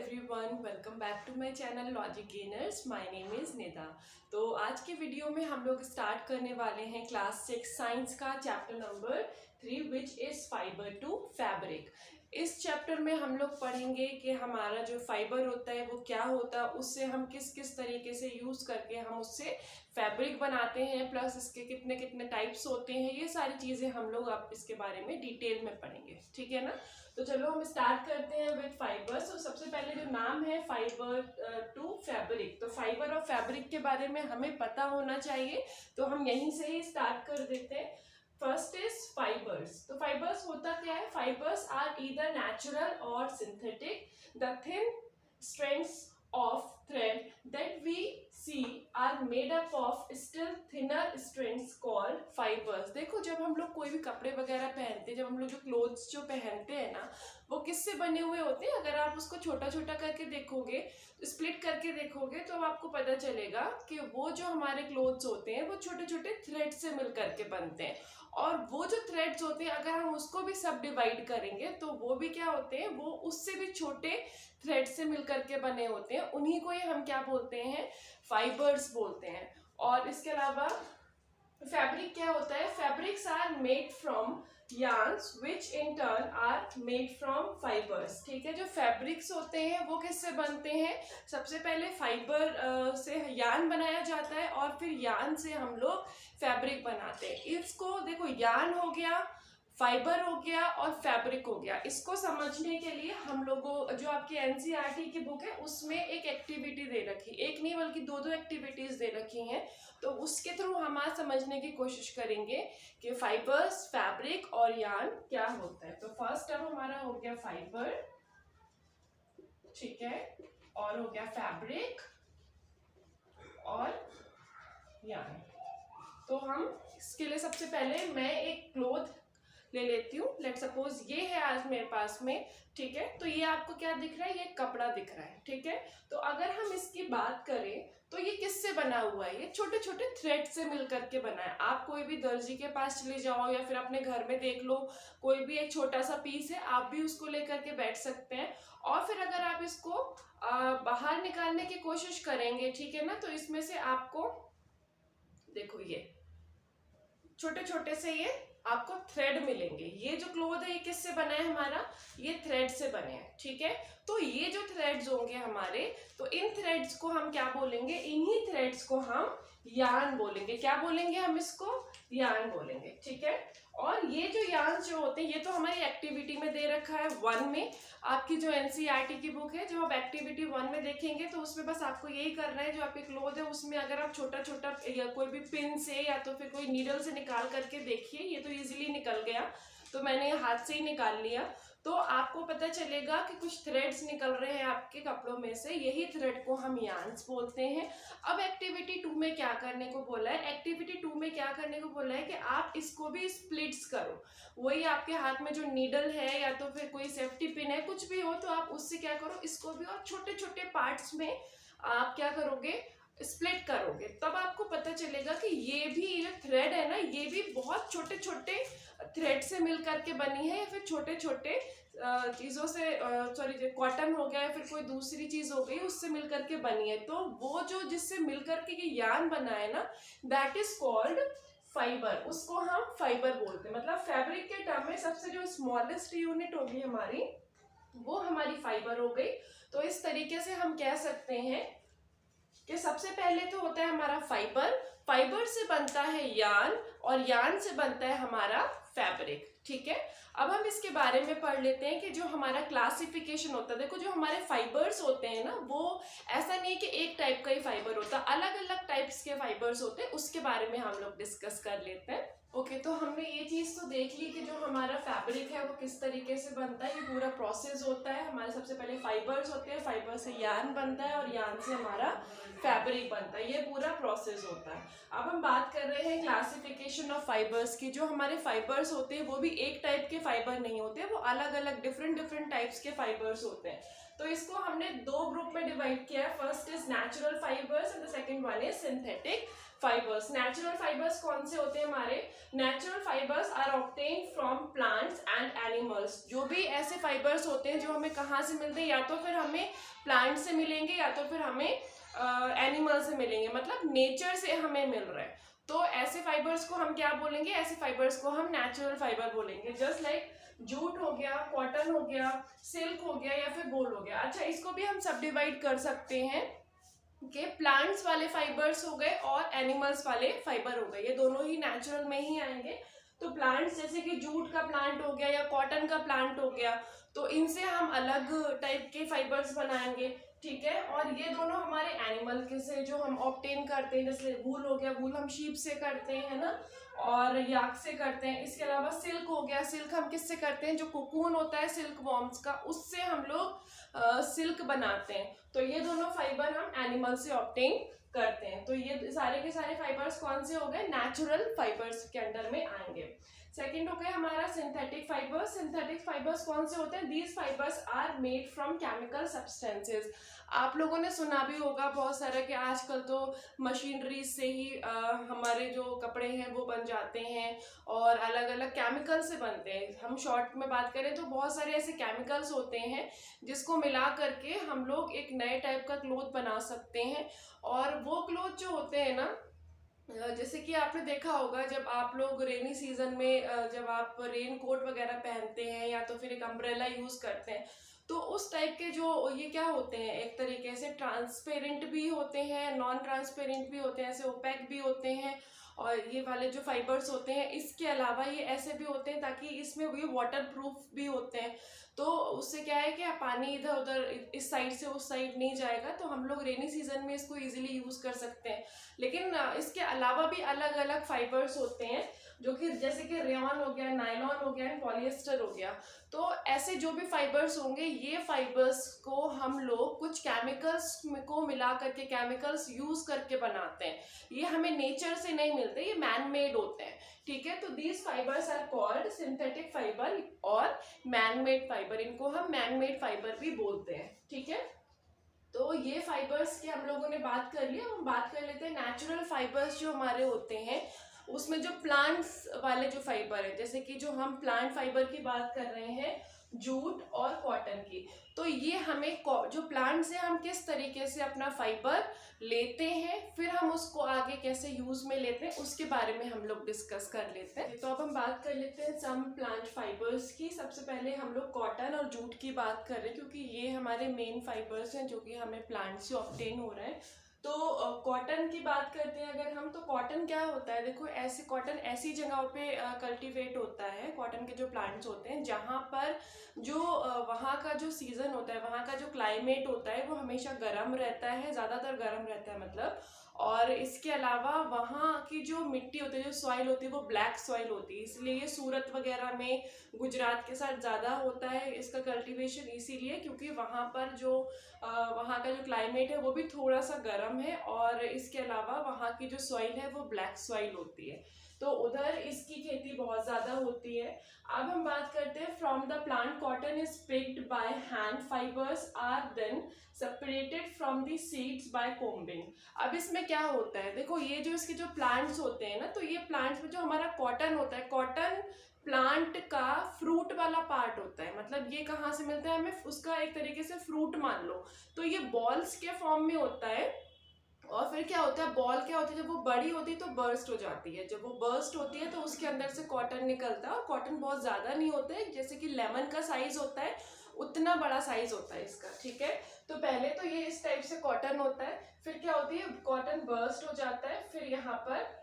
Everyone, welcome back to my channel logic gainers. My name is Nida. तो आज के video में हम लोग स्टार्ट करने वाले हैं क्लास 6 साइंस का chapter number 3 which is fibre to fabric. इस चैप्टर में हम लोग पढ़ेंगे कि हमारा जो फाइबर होता है वो क्या होता है, उससे हम किस किस तरीके से यूज़ करके हम उससे फैब्रिक बनाते हैं, प्लस इसके कितने कितने टाइप्स होते हैं। ये सारी चीज़ें हम लोग अब इसके बारे में डिटेल में पढ़ेंगे, ठीक है ना। तो चलो हम स्टार्ट करते हैं विद फाइबर्स। तो सबसे पहले जो नाम है फाइबर टू फैब्रिक, तो फाइबर और फैब्रिक के बारे में हमें पता होना चाहिए, तो हम यहीं से ही स्टार्ट कर देते हैं। First is fibres. तो फाइबर्स होता क्या है? फाइबर्स आर ईदर नेचुरल और synthetic. The thin strands of thread that we see are made up of still thinner strands called fibers। देखो, जब हम लोग कोई भी कपड़े वगैरह पहनते हैं, जब हम लोग जो क्लोथ्स जो पहनते हैं ना, वो किससे बने हुए होते हैं? अगर आप उसको छोटा छोटा करके देखोगे, स्प्लिट करके देखोगे, तो आपको पता चलेगा कि वो जो हमारे क्लोथ्स होते हैं वो छोटे छोटे थ्रेड से मिल करके बनते हैं। और वो जो थ्रेड्स होते हैं, अगर हम उसको भी सब डिवाइड करेंगे तो वो भी क्या होते हैं? वो उससे भी छोटे थ्रेड से मिलकर के बने होते हैं। उन्हीं को ही हम क्या बोलते हैं? फाइबर्स बोलते हैं। और इसके अलावा फैब्रिक क्या होता है? Fabrics are made from yarns which in turn are made from fibers। ठीक है, जो फैब्रिक्स होते हैं वो किससे बनते हैं? सबसे पहले फाइबर से यार्न बनाया जाता है और फिर यार्न से हम लोग फैब्रिक बनाते हैं। इसको देखो, यार्न हो गया, फाइबर हो गया और फैब्रिक हो गया। इसको समझने के लिए हम लोगों जो आपकी एनसीईआरटी की बुक है उसमें एक एक्टिविटी दे रखी, एक नहीं बल्कि दो एक्टिविटीज दे रखी हैं। तो उसके थ्रू हम आज समझने की कोशिश करेंगे कि फाइबर्स, फैब्रिक और यार्न क्या होता है। तो फर्स्ट अब हमारा हो गया फाइबर, ठीक है, और हो गया फैब्रिक और यार्न। तो हम इसके लिए सबसे पहले मैं एक क्लोथ ले लेती हूँ। लेट सपोज ये है आज मेरे पास में, ठीक है। तो ये आपको क्या दिख रहा है? ये कपड़ा दिख रहा है, ठीक है। तो अगर हम इसकी बात करें तो ये किससे बना हुआ है? ये छोटे छोटे थ्रेड से मिल करके बना है। आप कोई भी दर्जी के पास चले जाओ या फिर अपने घर में देख लो, कोई भी एक छोटा सा पीस है, आप भी उसको लेकर के बैठ सकते हैं। और फिर अगर आप इसको बाहर निकालने की कोशिश करेंगे, ठीक है ना, तो इसमें से आपको देखो ये छोटे छोटे से ये आपको थ्रेड मिलेंगे। ये जो क्लोथ है ये किससे बना है हमारा? ये थ्रेड से बने हैं, ठीक है। तो ये जो थ्रेड्स होंगे हमारे, तो इन थ्रेड्स को हम क्या बोलेंगे? इन्हीं थ्रेड्स को हम यार्न बोलेंगे। क्या बोलेंगे हम इसको? यार्न बोलेंगे, ठीक है। और ये जो यार्न जो होते हैं, ये तो हमारी एक्टिविटी में दे रखा है 1 में। आपकी जो एनसीईआरटी की बुक है, जो आप एक्टिविटी 1 में देखेंगे तो उसमें बस आपको यही करना है, जो आपके क्लोथ है उसमें अगर आप छोटा छोटा या कोई भी पिन से या तो फिर कोई नीडल से निकाल करके देखिए। ये तो इजीली निकल गया, तो मैंने हाथ से ही निकाल लिया। तो आपको पता चलेगा कि कुछ थ्रेड्स निकल रहे हैं आपके कपड़ों में से, यही थ्रेड को हम यार्न्स बोलते हैं। अब एक्टिविटी 2 में क्या करने को बोला है? एक्टिविटी 2 में क्या करने को बोला है कि आप इसको भी स्प्लिट्स करो। वही आपके हाथ में जो नीडल है या तो फिर कोई सेफ्टी पिन है, कुछ भी हो, तो आप उससे क्या करो, इसको भी और छोटे छोटे पार्ट्स में आप क्या करोगे? स्प्लिट करोगे। तब आपको पता चलेगा कि ये भी जो थ्रेड है ना, ये भी बहुत छोटे छोटे थ्रेड से मिल करके बनी है, या फिर छोटे छोटे चीज़ों से, सॉरी, कॉटन हो गया या फिर कोई दूसरी चीज़ हो गई, उससे मिल करके बनी है। तो वो जो जिससे मिल करके ये यार्न बना है ना, दैट इज कॉल्ड फाइबर। उसको हम फाइबर बोलते हैं। मतलब फैब्रिक के टर्म में सबसे जो स्मॉलेस्ट यूनिट होगी हमारी, वो हमारी फाइबर हो गई। तो इस तरीके से हम कह सकते हैं कि सबसे पहले तो होता है हमारा फाइबर, फाइबर से बनता है यार्न और यार्न से बनता है हमारा फैब्रिक, ठीक है। अब हम इसके बारे में पढ़ लेते हैं कि जो हमारा क्लासिफिकेशन होता है। देखो, जो हमारे फाइबर्स होते हैं ना, वो ऐसा नहीं कि एक टाइप का ही फाइबर होता, अलग अलग टाइप्स के फाइबर्स होते हैं। उसके बारे में हम लोग डिस्कस कर लेते हैं। ओके, तो हमने ये चीज़ तो देख ली कि जो हमारा फैब्रिक है वो किस तरीके से बनता है। ये पूरा प्रोसेस होता है। हमारे सबसे पहले फाइबर्स होते हैं, फाइबर से यार्न बनता है और यार्न से हमारा फैब्रिक बनता है। ये पूरा प्रोसेस होता है। अब हम बात कर रहे हैं क्लासिफिकेशन ऑफ फाइबर्स की। जो हमारे फाइबर्स होते हैं वो भी एक टाइप के फाइबर नहीं होते, वो अलग अलग डिफरेंट टाइप्स के फाइबर्स होते हैं। तो तो इसको हमने दो ग्रुप में डिवाइड किया है। First is natural fibres and the second one is synthetic fibres. Natural fibres कौन से होते हैं हमारे? Natural fibres are obtained from plants and animals. जो भी ऐसे फाइबर्स होते हैं जो हमें कहाँ से मिलते हैं, या तो फिर हमें प्लांट से मिलेंगे या तो फिर हमें एनिमल से मिलेंगे, मतलब नेचर से हमें मिल रहा है। तो ऐसे फाइबर्स को हम क्या बोलेंगे? ऐसे फाइबर्स को हम नेचुरल फाइबर बोलेंगे। जस्ट लाइक जूट हो गया, कॉटन हो गया, सिल्क हो गया या फिर वूल हो गया। अच्छा, इसको भी हम सब डिवाइड कर सकते हैं कि प्लांट्स वाले फाइबर्स हो गए और एनिमल्स वाले फाइबर हो गए, ये दोनों ही नेचुरल में ही आएंगे। तो प्लांट्स जैसे कि जूट का प्लांट हो गया या कॉटन का प्लांट हो गया, तो इनसे हम अलग टाइप के फाइबर्स बनाएंगे, ठीक है। और ये दोनों हमारे एनिमल के से जो हम ऑब्टेन करते हैं, जैसे वूल हो गया, वूल हम शीप से करते हैं ना, और याक से करते हैं। इसके अलावा सिल्क हो गया, सिल्क हम किससे करते हैं? जो कोकून होता है सिल्क वॉर्म्स का, उससे हम लोग सिल्क बनाते हैं। तो ये दोनों फाइबर हम एनिमल से ऑब्टेन करते हैं। तो ये सारे के सारे फाइबर्स कौन से हो गए? नेचुरल फाइबर्स के अंडर में आएंगे। सेकेंड हो गया हमारा सिंथेटिक फाइबर्स। सिंथेटिक फाइबर्स कौन से होते हैं? These fibres are made from chemical substances. आप लोगों ने सुना भी होगा बहुत सारा कि आजकल तो मशीनरी से ही हमारे जो कपड़े हैं वो बन जाते हैं और अलग अलग केमिकल से बनते हैं। हम शॉर्ट में बात करें तो बहुत सारे ऐसे केमिकल्स होते हैं जिसको मिला करके हम लोग एक नए टाइप का क्लोथ बना सकते हैं। और वो क्लोथ जो होते हैं ना, जैसे कि आपने देखा होगा जब आप लोग रेनी सीजन में जब आप रेन कोट वगैरह पहनते हैं या तो फिर एक अम्ब्रेला यूज करते हैं, तो उस टाइप के जो ये क्या होते हैं, एक तरीके से ट्रांसपेरेंट भी होते हैं, नॉन ट्रांसपेरेंट भी होते हैं, ऐसे ओपेक भी होते हैं। और ये वाले जो फाइबर्स होते हैं, इसके अलावा ये ऐसे भी होते हैं ताकि इसमें ये वाटर प्रूफ भी होते हैं। तो उससे क्या है कि पानी इधर उधर इस साइड से उस साइड नहीं जाएगा, तो हम लोग रेनी सीजन में इसको इजीली यूज कर सकते हैं। लेकिन इसके अलावा भी अलग अलग फाइबर्स होते हैं जो कि जैसे कि रेयॉन हो गया, नायलॉन हो गया, पॉलिएस्टर हो गया। तो ऐसे जो भी फाइबर्स होंगे, ये फाइबर्स को हम लोग कुछ केमिकल्स को मिला करके, केमिकल्स यूज करके बनाते हैं। ये हमें नेचर से नहीं मिलते, ये मैन मेड होते हैं, ठीक है। तो these fibres are called synthetic fibre और मैन मेड फाइबर। इनको हम मैन मेड फाइबर भी बोलते हैं, ठीक है। तो ये फाइबर्स की हम लोगों ने बात कर ली। हम बात कर लेते हैं नेचुरल फाइबर्स जो हमारे होते हैं, उसमें जो प्लांट्स वाले जो फाइबर है, जैसे कि जो हम प्लांट फाइबर की बात कर रहे हैं, जूट और कॉटन की, तो ये हमें जो प्लांट से हम किस तरीके से अपना फाइबर लेते हैं, फिर हम उसको आगे कैसे यूज में लेते हैं, उसके बारे में हम लोग डिस्कस कर लेते हैं। तो अब हम बात कर लेते हैं सम प्लांट फाइबर्स की। सबसे पहले हम लोग कॉटन और जूट की बात कर रहे हैं क्योंकि ये हमारे मेन फाइबर्स हैं जो कि हमें प्लांट से ऑब्टेन हो रहे हैं। तो कॉटन की बात करते हैं अगर हम, तो कॉटन क्या होता है? देखो, ऐसे कॉटन ऐसी जगहों पे कल्टीवेट होता है। कॉटन के जो प्लांट्स होते हैं जहाँ पर जो वहाँ का जो सीजन होता है, वहाँ का जो क्लाइमेट होता है वो हमेशा गर्म रहता है, ज़्यादातर गर्म रहता है मतलब। और इसके अलावा वहाँ की जो मिट्टी होती है, जो सॉइल होती है, वो ब्लैक सॉइल होती है, इसलिए ये सूरत वगैरह में, गुजरात के साथ ज़्यादा होता है इसका कल्टीवेशन, इसीलिए क्योंकि वहाँ पर जो वहाँ का जो क्लाइमेट है वो भी थोड़ा सा गर्म है। और इसके अलावा वहाँ की जो सॉइल है वो ब्लैक सॉइल होती है, तो उधर इसकी खेती बहुत ज़्यादा होती है। अब हम बात करते हैं from the plant cotton is picked by hand, fibres are then separated from the seeds by combing. अब इसमें क्या होता है? देखो, ये जो इसके जो प्लांट्स होते हैं ना, तो ये प्लांट्स में जो हमारा कॉटन होता है, कॉटन प्लांट का फ्रूट वाला पार्ट होता है। मतलब ये कहाँ से मिलता है हमें? उसका एक तरीके से फ्रूट मान लो, तो ये बॉल्स के फॉर्म में होता है। और फिर क्या होता है, बॉल क्या होती है, जब वो बड़ी होती है तो बर्स्ट हो जाती है। जब वो बर्स्ट होती है तो उसके अंदर से कॉटन निकलता है, और कॉटन बहुत ज़्यादा नहीं होता है, जैसे कि लेमन का साइज होता है उतना बड़ा साइज होता है इसका, ठीक है। तो पहले तो ये इस टाइप से कॉटन होता है, फिर क्या होती है, कॉटन बर्स्ट हो जाता है, फिर यहाँ पर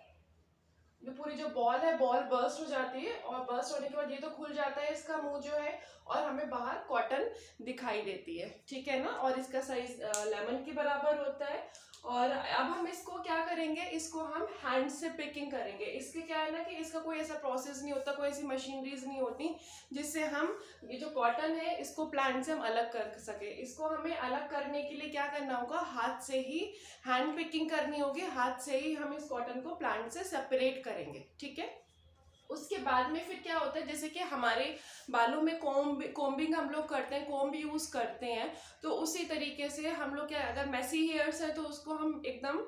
जो पूरी जो बॉल है, बॉल बर्स्ट हो जाती है, और बर्स्ट होने के बाद ये तो खुल जाता है इसका मुंह जो है, और हमें बाहर कॉटन दिखाई देती है, ठीक है ना। और इसका साइज लेमन के बराबर होता है। और अब हम इसको क्या करेंगे, इसको हम हैंड से पिकिंग करेंगे। इसके क्या है ना कि इसका कोई ऐसा प्रोसेस नहीं होता, कोई ऐसी मशीनरीज नहीं होती जिससे हम ये जो कॉटन है इसको प्लांट से हम अलग कर सके। इसको हमें अलग करने के लिए क्या करना होगा, हाथ से ही हैंड पिकिंग करनी होगी, हाथ से ही हम इस कॉटन को प्लांट से सेपरेट करेंगे, ठीक है। उसके बाद में फिर क्या होता है, जैसे कि हमारे बालों में कोम्बिंग हम लोग करते हैं, कोम्ब यूज करते हैं, तो उसी तरीके से हम लोग क्या, अगर मेसी हेयर्स है तो उसको हम एकदम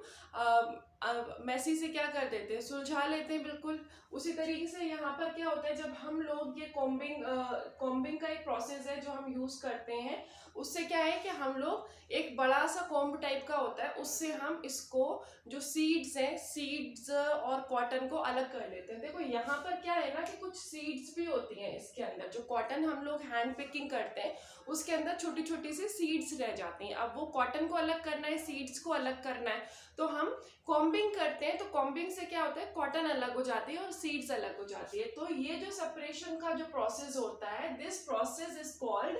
मेसी से क्या कर देते हैं, सुलझा लेते हैं बिल्कुल। उसी तरीके से यहाँ पर क्या होता है, जब हम लोग ये कोम्बिंग का एक प्रोसेस है जो हम यूज करते हैं, उससे क्या है कि हम लोग एक बड़ा सा कोम्ब टाइप का होता है, उससे हम इसको जो सीड्स हैं, सीड्स और कॉटन को अलग कर लेते हैं। देखो यहाँ पर क्या है ना कि कुछ सीड्स भी होती हैं इसके अंदर, जो कॉटन हम लोग हैंड पिकिंग करते हैं उसके अंदर छोटी छोटी सी सीड्स रह जाती हैं। अब वो कॉटन को अलग करना है, सीड्स को अलग करना है, तो हम कॉम्बिंग करते हैं। तो कॉम्बिंग से क्या होता है, कॉटन अलग हो जाती है और सीड्स अलग हो जाती है। तो ये जो सेपरेशन का जो प्रोसेस होता है, this process is called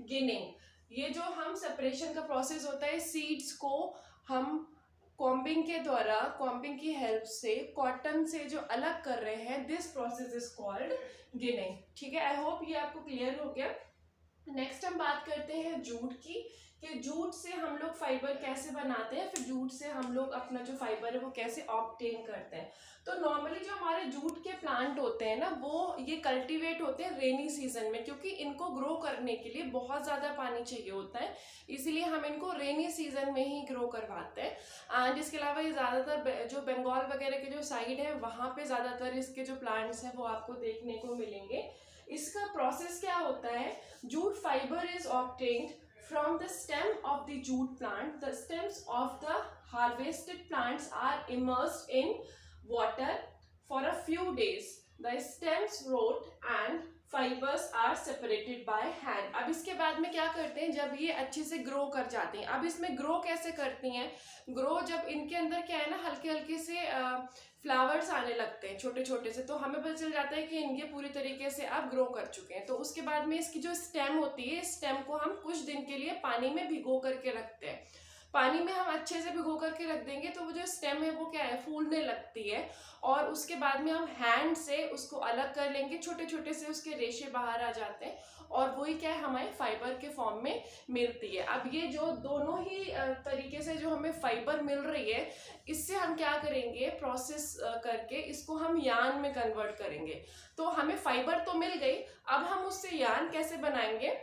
ginning. ये जो हम सेपरेशन का प्रोसेस होता है, सीड्स को हम कॉम्बिंग के द्वारा, कॉम्बिंग की हेल्प से कॉटन से जो अलग कर रहे हैं, this process is called ginning. ठीक है, आई होप ये आपको क्लियर हो गया। नेक्स्ट हम बात करते हैं जूट की, कि जूट से हम लोग फाइबर कैसे बनाते हैं, फिर जूट से हम लोग अपना जो फाइबर है वो कैसे ऑब्टेन करते हैं। तो नॉर्मली जो हमारे जूट के प्लांट होते हैं ना, वो ये कल्टीवेट होते हैं रेनी सीजन में, क्योंकि इनको ग्रो करने के लिए बहुत ज़्यादा पानी चाहिए होता है, इसीलिए हम इनको रेनी सीजन में ही ग्रो करवाते हैं। एंड इसके अलावा ये ज़्यादातर जो बंगाल वगैरह के जो साइड है, वहाँ पे ज़्यादातर इसके जो प्लांट्स हैं वो आपको देखने को मिलेंगे। इसका प्रोसेस क्या होता है, jute fibre is obtained from the stem of the jute plant. The stems of the harvested plants are immersed in water for a few days. The stems rot and fibers are separated by hand. अब इसके बाद में क्या करते हैं, जब ये अच्छे से ग्रो कर जाते हैं, अब इसमें ग्रो कैसे करती हैं, ग्रो जब इनके अंदर क्या है ना, हल्के हल्के से फ्लावर्स आने लगते हैं छोटे छोटे से, तो हमें पता चल जाता है कि इनके पूरी तरीके से अब ग्रो कर चुके हैं। तो उसके बाद में इसकी जो स्टेम होती है, स्टेम को हम कुछ दिन के लिए पानी में भिगो करके रखते हैं। पानी में हम अच्छे से भिगो करके रख देंगे तो वो जो स्टेम है वो क्या है, फूलने लगती है, और उसके बाद में हम हैंड से उसको अलग कर लेंगे, छोटे छोटे से उसके रेशे बाहर आ जाते हैं, और वही क्या है, हमें फाइबर के फॉर्म में मिलती है। अब ये जो दोनों ही तरीके से जो हमें फाइबर मिल रही है, इससे हम क्या करेंगे, प्रोसेस करके इसको हम यान में कन्वर्ट करेंगे। तो हमें फाइबर तो मिल गई, अब हम उससे यान कैसे बनाएंगे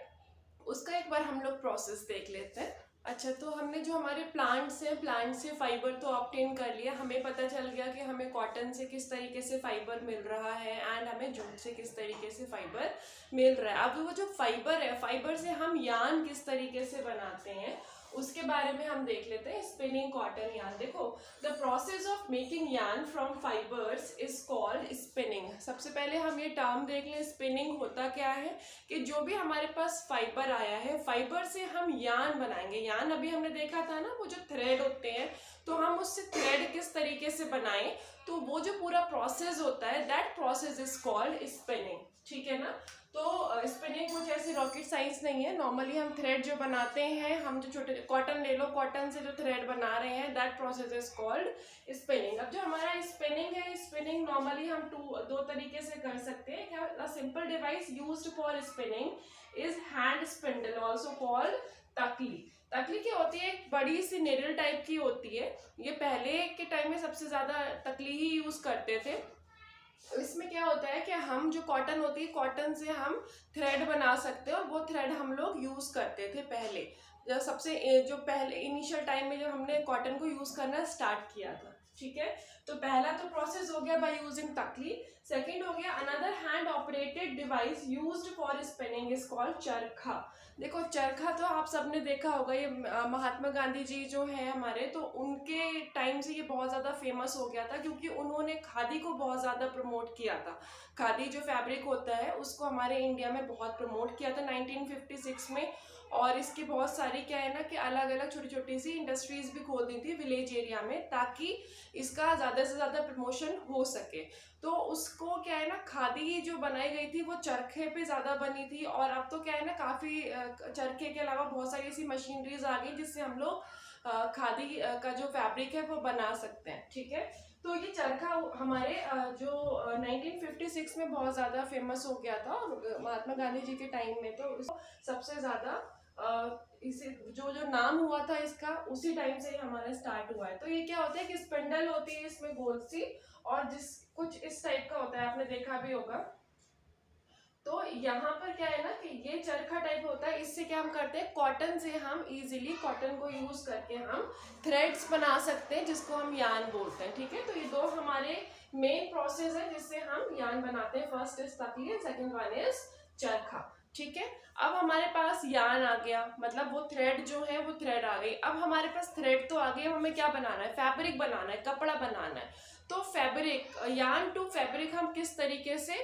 उसका एक बार हम लोग प्रोसेस देख लेते हैं। अच्छा, तो हमने जो हमारे प्लांट्स हैं, प्लांट से फाइबर तो ऑब्टेन कर लिया, हमें पता चल गया कि हमें कॉटन से किस तरीके से फाइबर मिल रहा है एंड हमें जूट से किस तरीके से फाइबर मिल रहा है। अब वो जो फाइबर है, फाइबर से हम यान किस तरीके से बनाते हैं उसके बारे में हम देख लेते हैं। स्पिनिंग कॉटन यान, देखो, द प्रोसेस ऑफ मेकिंग यान from fibres is called spinning. सबसे पहले हम ये टर्म देख लें, स्पिनिंग होता क्या है, कि जो भी हमारे पास फाइबर आया है, फाइबर से हम यान बनाएंगे। यान अभी हमने देखा था ना, वो जो थ्रेड होते हैं, तो हम उससे थ्रेड किस तरीके से बनाएं, तो वो जो पूरा प्रोसेस होता है, that process is called spinning. ठीक है ना। तो स्पिनिंग कुछ ऐसी रॉकेट साइंस नहीं है। नॉर्मली हम थ्रेड जो बनाते हैं, हम जो छोटे कॉटन ले लो, कॉटन से जो थ्रेड बना रहे हैं, that process is called spinning. अब जो हमारा स्पिनिंग है, स्पिनिंग नॉर्मली हम दो तरीके से कर सकते हैं। क्या, simple device used for spinning is hand spindle, also called तकली। तकली क्या होती है, एक बड़ी सी निडल टाइप की होती है। ये पहले के टाइम में सबसे ज्यादा तकली ही यूज करते थे। इसमें क्या होता है कि हम जो कॉटन होती है, कॉटन से हम थ्रेड बना सकते हैं, और वो थ्रेड हम लोग यूज करते थे पहले, जब जो पहले इनिशियल टाइम में जब हमने कॉटन को यूज करना स्टार्ट किया था। ठीक है, तो पहला तो प्रोसेस हो गया बाय यूजिंग तकली। सेकंड हो गया, another hand operated device used for spinning is called चरखा। देखो, चरखा तो आप सबने देखा होगा, ये महात्मा गांधी जी जो है हमारे, तो उनके टाइम से ये बहुत ज़्यादा फेमस हो गया था, क्योंकि उन्होंने खादी को बहुत ज़्यादा प्रमोट किया था। खादी जो फैब्रिक होता है उसको हमारे इंडिया में बहुत प्रमोट किया था 1956 में, और इसकी बहुत सारी क्या है ना कि अलग अलग छोटी छोटी सी इंडस्ट्रीज भी खोल दी थी विलेज एरिया में, ताकि इसका ज़्यादा से ज़्यादा प्रमोशन हो सके। तो उसको क्या है ना, खादी जो बनाई गई थी वो चरखे पे ज़्यादा बनी थी, और अब तो क्या है ना, काफ़ी चरखे के अलावा बहुत सारी ऐसी मशीनरीज आ गई जिससे हम लोग खादी का जो फैब्रिक है वो बना सकते हैं। ठीक है, तो ये चरखा हमारे जो 1956 में बहुत ज़्यादा फेमस हो गया था, और महात्मा गांधी जी के टाइम में तो सबसे ज़्यादा इसे जो जो नाम हुआ था इसका उसी टाइम से ही हमारा स्टार्ट हुआ है। तो ये क्या होता है कि स्पिंडल होती है इसमें गोल सी, और जिस कुछ इस टाइप का होता है, आपने देखा भी होगा। तो यहाँ पर क्या है ना कि ये चरखा टाइप होता है। इससे क्या हम करते हैं, कॉटन से हम इजीली कॉटन को यूज करके हम थ्रेड्स बना सकते हैं, जिसको हम यान बोलते हैं। ठीक है, तो ये दो हमारे मेन प्रोसेस है जिससे हम यान बनाते हैं। फर्स्ट इज तकली, सेकंड वन इज चरखा। ठीक है, अब हमारे पास यान आ गया, मतलब वो थ्रेड जो है वो थ्रेड आ गई। अब हमारे पास थ्रेड तो आ गई, अब हमें क्या बनाना है, फैब्रिक बनाना है, कपड़ा बनाना है। तो फैब्रिक, यान टू फैब्रिक हम किस तरीके से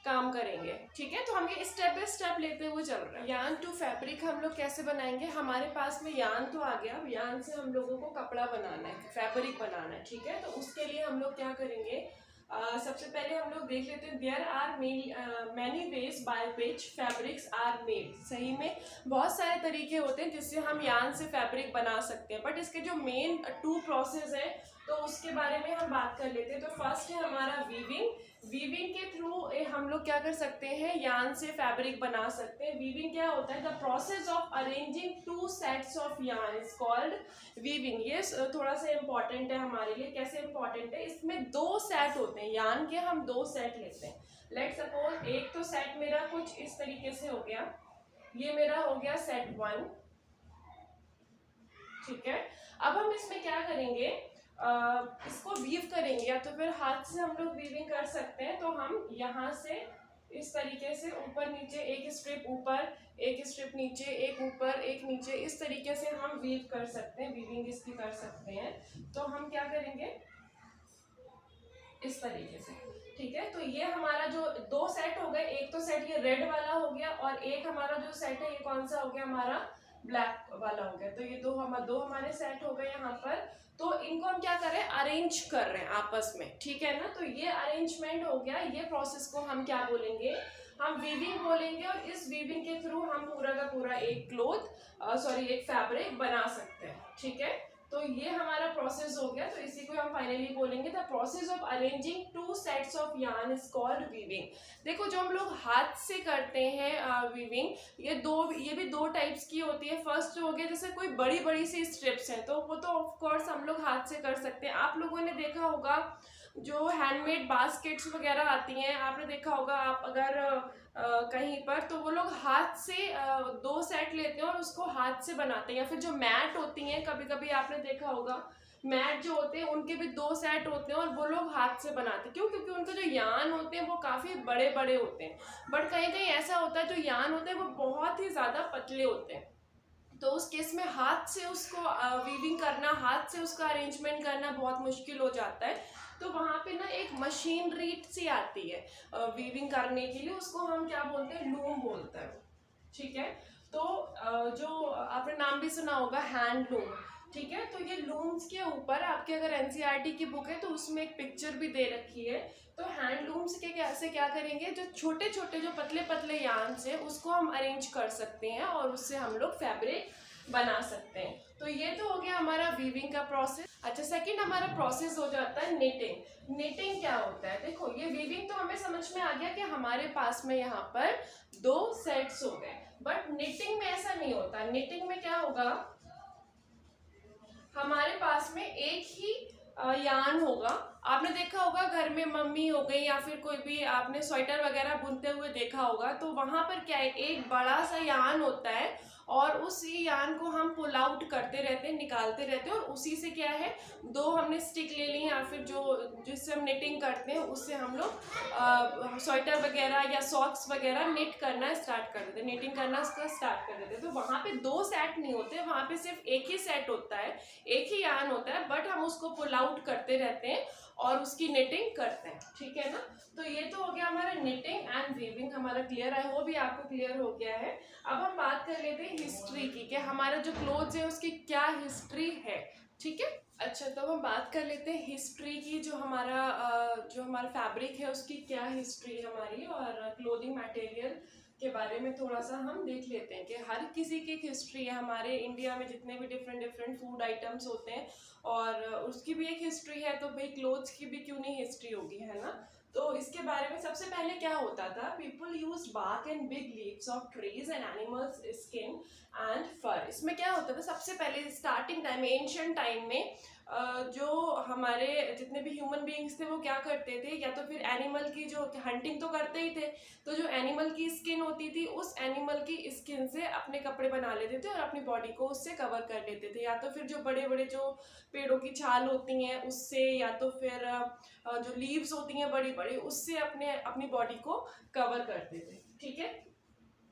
काम करेंगे। ठीक है, तो हम ये स्टेप बाय स्टेप लेते हुए चल रहे हैं। यान टू फैब्रिक हम लोग कैसे बनाएंगे, हमारे पास में यान तो आ गया, अब यान से हम लोगों को कपड़ा बनाना है, फैब्रिक बनाना है। ठीक है, तो उसके लिए हम लोग क्या करेंगे, सबसे पहले हम लोग देख लेते हैं, there are many ways by which fabrics are made. सही में बहुत सारे तरीके होते हैं जिससे हम यान से फैब्रिक बना सकते हैं, बट इसके जो मेन टू प्रोसेस है तो उसके बारे में हम बात कर लेते हैं। तो फर्स्ट है हमारा वीविंग। वीविंग के थ्रू हम लोग क्या कर सकते हैं, यान से फैब्रिक बना सकते हैं। वीविंग क्या होता है, the process of arranging two sets of यान इज कॉल्ड वीविंग। ये थोड़ा सा इंपॉर्टेंट है हमारे लिए। कैसे इंपॉर्टेंट है, इसमें दो सेट होते हैं यान के, हम दो सेट लेते हैं। लेट सपोज एक तो सेट मेरा कुछ इस तरीके से हो गया, ये मेरा हो गया सेट 1। ठीक है, अब हम इसमें क्या करेंगे, इसको वीव करेंगे, या तो फिर हाथ से हम लोग वीविंग कर सकते हैं। तो हम यहाँ से इस तरीके से ऊपर नीचे, एक स्ट्रिप ऊपर, एक स्ट्रिप नीचे, एक ऊपर एक नीचे, इस तरीके से हम वीव कर सकते हैं, वीविंग इसकी कर सकते हैं। तो हम क्या करेंगे इस तरीके से। ठीक है, तो ये हमारा जो दो सेट हो गए, एक तो सेट ये रेड वाला हो गया, और एक हमारा जो सेट है ये कौन सा हो गया, हमारा ब्लैक वाला हो गया। तो ये दो हमारे सेट हो गए यहाँ पर। तो इनको हम क्या कर रहे हैं, अरेंज कर रहे हैं आपस में। ठीक है ना, तो ये अरेंजमेंट हो गया। ये प्रोसेस को हम क्या बोलेंगे, हम वीविंग बोलेंगे। और इस वीविंग के थ्रू हम पूरा का पूरा एक एक फैब्रिक बना सकते हैं। ठीक है, तो ये हमारा प्रोसेस हो गया। तो इसी को हम फाइनली बोलेंगे, the process of arranging two sets of yarn is called weaving. देखो, जो हम लोग हाथ से करते हैं वीविंग, ये भी दो टाइप्स की होती है। फर्स्ट हो गया, जैसे कोई बड़ी बड़ी सी स्ट्रिप्स हैं, तो वो तो ऑफ कोर्स हम लोग हाथ से कर सकते हैं। आप लोगों ने देखा होगा जो हैंडमेड बास्केट्स वगैरह आती हैं, आपने देखा होगा, आप अगर कहीं पर, तो वो लोग हाथ से दो सेट लेते हैं और उसको हाथ से बनाते हैं। या फिर जो मैट होती हैं, कभी कभी आपने देखा होगा मैट जो होते हैं उनके भी दो सेट होते हैं और वो लोग हाथ से बनाते हैं। क्यों? क्योंकि उनके जो यान होते हैं वो काफ़ी बड़े बड़े होते हैं। बट कहीं कहीं ऐसा होता है जो यान होते हैं वो बहुत ही ज़्यादा पतले होते हैं। तो उस केस में हाथ से उसको वीविंग करना, हाथ से उसका अरेंजमेंट करना बहुत मुश्किल हो जाता है। तो वहाँ पे ना एक मशीनरी सी आती है वीविंग करने के लिए, उसको हम क्या बोलते हैं, लूम बोलते हैं। ठीक है, तो जो आपने नाम भी सुना होगा, हैंड लूम। ठीक है, तो ये लूम्स के ऊपर आपके अगर एनसीईआरटी की बुक है तो उसमें एक पिक्चर भी दे रखी है। तो हैंडलूम्स के कैसे क्या करेंगे, जो छोटे छोटे जो पतले पतले यार्न है उसको हम अरेंज कर सकते हैं और उससे हम लोग फैब्रिक बना सकते हैं। तो ये तो हो गया हमारा वीविंग का प्रोसेस। अच्छा, सेकंड हमारा प्रोसेस हो जाता है निटिंग। निटिंग क्या होता है, देखो ये वीविंग तो हमें समझ में आ गया कि हमारे पास में यहाँ पर दो सेट्स हो गए, बट निटिंग में ऐसा नहीं होता। निटिंग में क्या होगा, हमारे पास में एक ही यान होगा। आपने देखा होगा घर में मम्मी हो गई या फिर कोई भी आपने स्वेटर वगैरह बुनते हुए देखा होगा, तो वहां पर क्या है, एक बड़ा सा यान होता है और उसी यान को हम पुल आउट करते रहते हैं, निकालते रहते हैं, और उसी से क्या है, दो हमने स्टिक ले ली या फिर जो जिससे हम निटिंग करते हैं उससे हम लोग स्वेटर वगैरह या सॉक्स वगैरह निट करना स्टार्ट कर देते हैं, निटिंग करना उसका स्टार्ट कर देते हैं। तो वहाँ पे दो सेट नहीं होते, वहाँ पे सिर्फ एक ही सेट होता है, एक ही यान होता है, बट हम उसको पुल आउट करते रहते हैं और उसकी निटिंग करते हैं। ठीक है ना, तो ये तो हो गया हमारा निटिंग एंड वीविंग, हमारा क्लियर है, वो भी आपको क्लियर हो गया है। अब हम बात कर लेते हैं हिस्ट्री की, कि हमारा जो क्लोथ्स है उसकी क्या हिस्ट्री है। ठीक है, अच्छा, तो हम बात कर लेते हैं हिस्ट्री की, जो हमारा फैब्रिक है उसकी क्या हिस्ट्री है हमारी, और क्लोथिंग मटेरियल के बारे में थोड़ा सा हम देख लेते हैं कि हर किसी की एक हिस्ट्री है। हमारे इंडिया में जितने भी डिफरेंट डिफरेंट फूड आइटम्स होते हैं और उसकी भी एक हिस्ट्री है, तो भाई क्लोथ्स की भी क्यों नहीं हिस्ट्री होगी, है ना। तो इसके बारे में सबसे पहले क्या होता था, people use bark and big leaves of trees and animals skin and fur. इसमें क्या होता था सबसे पहले स्टार्टिंग टाइम में, एंशिएंट टाइम में जो हमारे जितने भी ह्यूमन बीइंग्स थे वो क्या करते थे, या तो फिर एनिमल की जो हंटिंग तो करते ही थे, तो जो एनिमल की स्किन होती थी उस एनिमल की स्किन से अपने कपड़े बना लेते थे और अपनी बॉडी को उससे कवर कर लेते थे, या तो फिर जो बड़े बड़े जो पेड़ों की छाल होती हैं उससे, या तो फिर जो लीव्स होती हैं बड़ी बड़ी उससे अपनी बॉडी को कवर करते थे। ठीक है,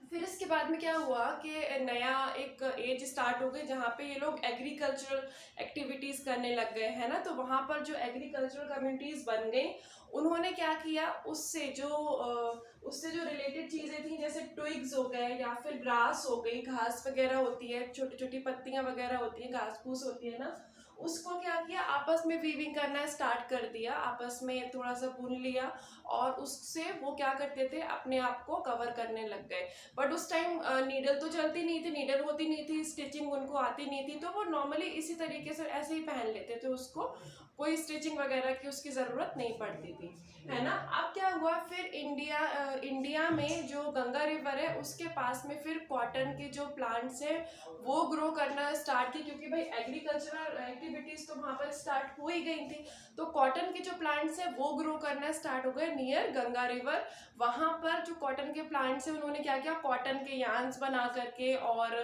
फिर इसके बाद में क्या हुआ कि नया एक एज स्टार्ट हो गई जहाँ पे ये लोग एग्रीकल्चरल एक्टिविटीज करने लग गए हैं ना। तो वहाँ पर जो एग्रीकल्चरल कम्युनिटीज बन गई, उन्होंने क्या किया, उससे जो रिलेटेड चीजें थी जैसे ट्विग्स हो गए या फिर ग्रास हो गई, घास वगैरह होती है, छोटी छोटी पत्तियां वगैरह होती है, घास फूस होती है ना, उसको क्या किया, आपस में वीविंग करना स्टार्ट कर दिया, आपस में थोड़ा सा बुन लिया और उससे वो क्या करते थे, अपने आप को कवर करने लग गए। बट उस टाइम नीडल तो चलती नहीं थी, नीडल होती नहीं थी, स्टिचिंग उनको आती नहीं थी, तो वो नॉर्मली इसी तरीके से ऐसे ही पहन लेते थे, उसको कोई स्टिचिंग वगैरह की उसकी ज़रूरत नहीं पड़ती थी, है ना। अब क्या हुआ, फिर इंडिया में जो गंगा रिवर है उसके पास में फिर कॉटन के जो प्लांट्स हैं वो ग्रो करना स्टार्ट थी, क्योंकि भाई एग्रीकल्चरल एक्टिविटीज तो वहाँ पर स्टार्ट हो ही गई थी। तो कॉटन के जो प्लांट्स हैं वो ग्रो करना स्टार्ट हो गए नियर गंगा रिवर। वहाँ पर जो कॉटन के प्लांट्स हैं उन्होंने क्या किया, कॉटन के यार्न्स बना करके और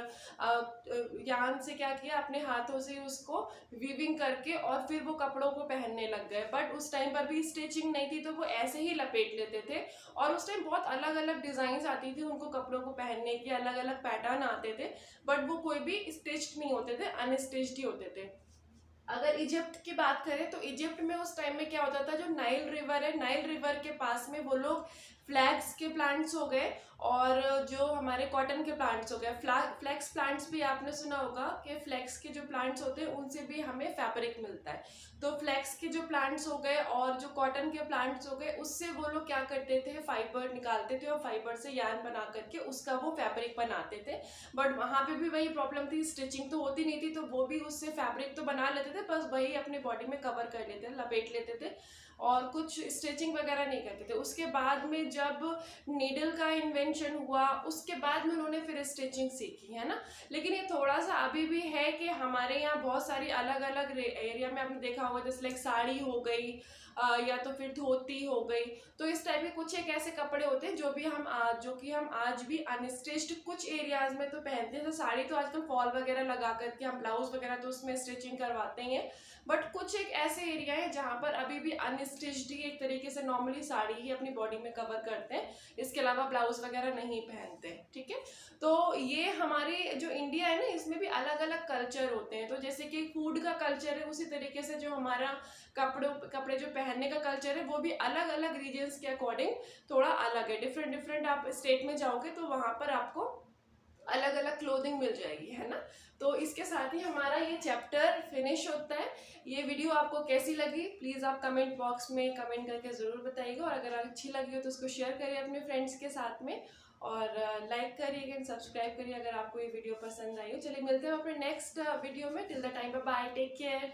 यार्न से क्या किया, अपने हाथों से उसको वीविंग करके और फिर वो कपड़ों को पहनने लग गए। बट उस टाइम पर भी स्टिचिंग नहीं थी तो वो ऐसे ही लपेट लेते थे, और उस टाइम बहुत अलग अलग डिजाइन आती थी उनको कपड़ों को पहनने की, अलग अलग पैटर्न आते थे, बट वो कोई भी स्टिच्ड नहीं होते थे, अनस्टिच्ड ही होते थे। अगर इजिप्ट की बात करें तो इजिप्ट में उस टाइम में क्या होता था, जो नाइल रिवर है, नाइल रिवर के पास में वो लोग फ्लैक्स के प्लांट्स हो गए और जो हमारे कॉटन के प्लांट्स हो गए, फ्लैक्स प्लांट्स भी आपने सुना होगा कि फ्लैक्स के जो प्लांट्स होते हैं उनसे भी हमें फैब्रिक मिलता है। तो फ्लैक्स के जो प्लांट्स हो गए और जो कॉटन के प्लांट्स हो गए, उससे वो लोग क्या करते थे, फाइबर निकालते थे और फाइबर से यार्न बना करके उसका वो फैब्रिक बनाते थे। बट वहाँ पे भी वही प्रॉब्लम थी, स्टिचिंग तो होती नहीं थी, तो वो भी उससे फैब्रिक तो बना लेते थे, बस वही अपने बॉडी में कवर कर लेते थे, लपेट लेते थे और कुछ स्टिचिंग वगैरह नहीं करते थे। उसके बाद में जब नीडल का इन्वेंशन हुआ उसके बाद में उन्होंने फिर स्टिचिंग सीखी, है ना। लेकिन ये थोड़ा सा अभी भी है कि हमारे यहाँ बहुत सारी अलग अलग एरिया में आपने देखा होगा, जैसे लाइक साड़ी हो गई या तो फिर धोती हो गई, तो इस टाइप के कुछ एक ऐसे कपड़े होते हैं जो कि हम आज भी अनस्टिच्ड कुछ एरियाज में तो पहनते हैं। तो साड़ी तो आजकल फॉल वगैरह लगा करके हम ब्लाउज वगैरह तो उसमें स्टिचिंग करवाते हैं, बट कुछ एक ऐसे एरिया है जहाँ पर अभी भी अनस्टिच्ड ही एक तरीके से नॉर्मली साड़ी ही अपनी बॉडी में कवर करते हैं, इसके अलावा ब्लाउज वगैरह नहीं पहनते हैं। ठीक है, तो ये हमारे जो इंडिया है ना, इसमें भी अलग अलग कल्चर होते हैं। तो जैसे कि फूड का कल्चर है, उसी तरीके से जो हमारा कपड़े जो पहनने का कल्चर है वो भी अलग अलग रीजन्स के अकॉर्डिंग थोड़ा अलग है। डिफरेंट आप स्टेट में जाओगे तो वहाँ पर आपको अलग अलग क्लोथिंग मिल जाएगी, है ना। तो इसके साथ ही हमारा ये चैप्टर फिनिश होता है। ये वीडियो आपको कैसी लगी प्लीज़ आप कमेंट बॉक्स में कमेंट करके ज़रूर बताइएगा, और अगर अच्छी लगी हो तो उसको शेयर करिए अपने फ्रेंड्स के साथ में, और लाइक करिएगा एंड सब्सक्राइब करिए अगर आपको ये वीडियो पसंद आई हो। चलिए मिलते हैं अपने नेक्स्ट वीडियो में। Till the time bye, take care.